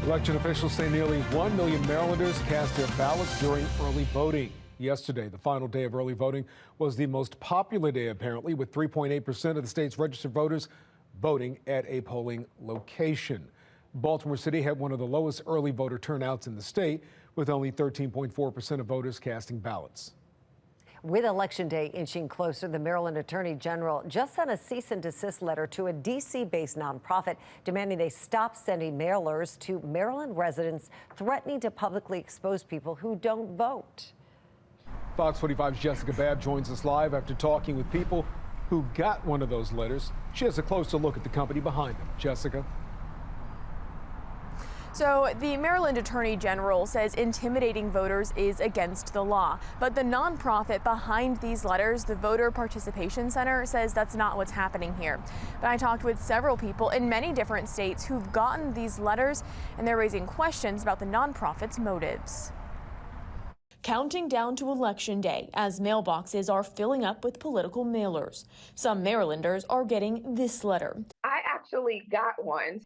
Election officials say nearly 1 million Marylanders cast their ballots during early voting. Yesterday, the final day of early voting, was the most popular day, apparently, with 3.8% of the state's registered voters voting at a polling location. Baltimore City had one of the lowest early voter turnouts in the state, with only 13.4% of voters casting ballots. With Election Day inching closer, the Maryland Attorney General just sent a cease and desist letter to a D.C.-based nonprofit demanding they stop sending mailers to Maryland residents, threatening to publicly expose people who don't vote. Fox 45's Jessica Babb joins us live after talking with people who got one of those letters. She has a closer look at the company behind them. Jessica. So the Maryland Attorney General says intimidating voters is against the law. But the nonprofit behind these letters, the Voter Participation Center, says that's not what's happening here. But I talked with several people in many different states who've gotten these letters, and they're raising questions about the nonprofit's motives. Counting down to Election Day as mailboxes are filling up with political mailers. Some Marylanders are getting this letter. I actually got one.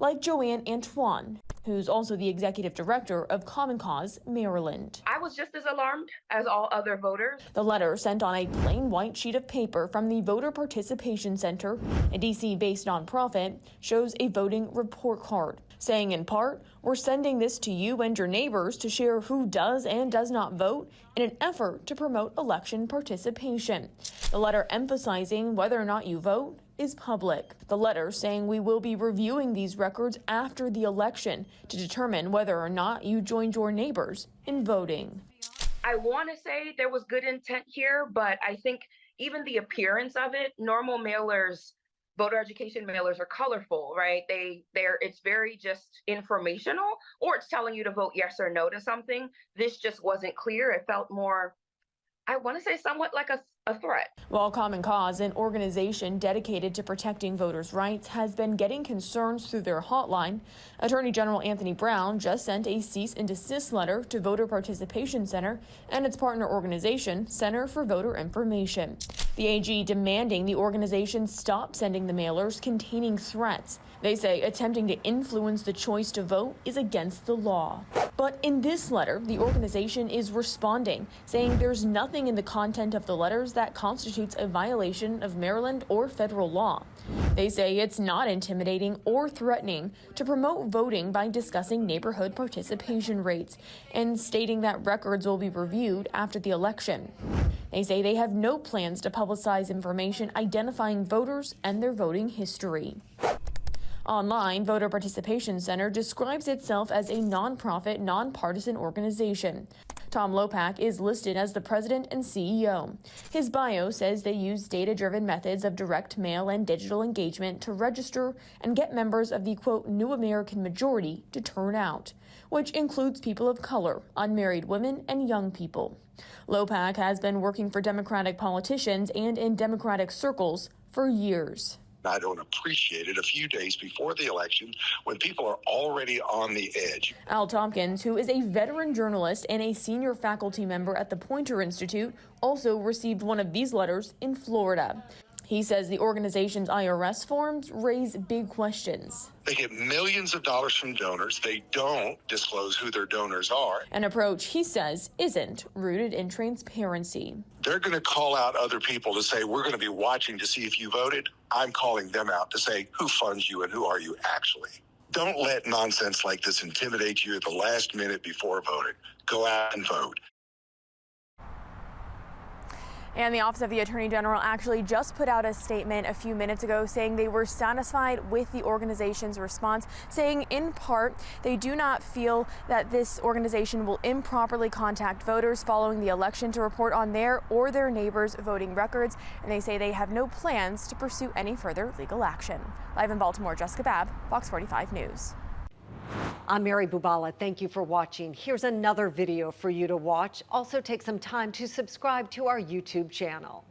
Like Joanne Antoine, who's also the executive director of Common Cause Maryland. I was just as alarmed as all other voters. The letter, sent on a plain white sheet of paper from the Voter Participation Center, a D.C.-based nonprofit, shows a voting report card, saying in part, "We're sending this to you and your neighbors to share who does and does not vote in an effort to promote election participation." The letter emphasizing whether or not you vote is public. The letter saying we will be reviewing these records after the election to determine whether or not you joined your neighbors in voting. I want to say there was good intent here, but I think even the appearance of it, normal mailers, voter education mailers are colorful, right? It's very just informational, or it's telling you to vote yes or no to something. This just wasn't clear. It felt more, I want to say, somewhat like a threat. While Common Cause, an organization dedicated to protecting voters' rights, has been getting concerns through their hotline, Attorney General Anthony Brown just sent a cease and desist letter to Voter Participation Center and its partner organization, Center for Voter Information. The AG demanding the organization stop sending the mailers containing threats. They say attempting to influence the choice to vote is against the law. But in this letter, the organization is responding, saying there's nothing in the content of the letters that constitutes a violation of Maryland or federal law. They say it's not intimidating or threatening to promote voting by discussing neighborhood participation rates and stating that records will be reviewed after the election. They say they have no plans to publicize information identifying voters and their voting history. Online, Voter Participation Center describes itself as a nonprofit, nonpartisan organization. Tom Lopak is listed as the president and CEO. His bio says they use data-driven methods of direct mail and digital engagement to register and get members of the, quote, new American majority to turn out, which includes people of color, unmarried women, and young people. Lopak has been working for Democratic politicians and in Democratic circles for years. I don't appreciate it a few days before the election when people are already on the edge. Al Tompkins, who is a veteran journalist and a senior faculty member at the Poynter Institute, also received one of these letters in Florida. He says the organization's IRS forms raise big questions. They get millions of dollars from donors. They don't disclose who their donors are. An approach, he says, isn't rooted in transparency. They're going to call out other people to say, we're going to be watching to see if you voted. I'm calling them out to say, who funds you and who are you actually? Don't let nonsense like this intimidate you at the last minute before voting. Go out and vote. And the Office of the Attorney General actually just put out a statement a few minutes ago saying they were satisfied with the organization's response, saying in part they do not feel that this organization will improperly contact voters following the election to report on their or their neighbors' voting records, and they say they have no plans to pursue any further legal action. Live in Baltimore, Jessica Babb, Fox 45 News. I'm Mary Bubala. Thank you for watching. Here's another video for you to watch. Also take some time to subscribe to our YouTube channel.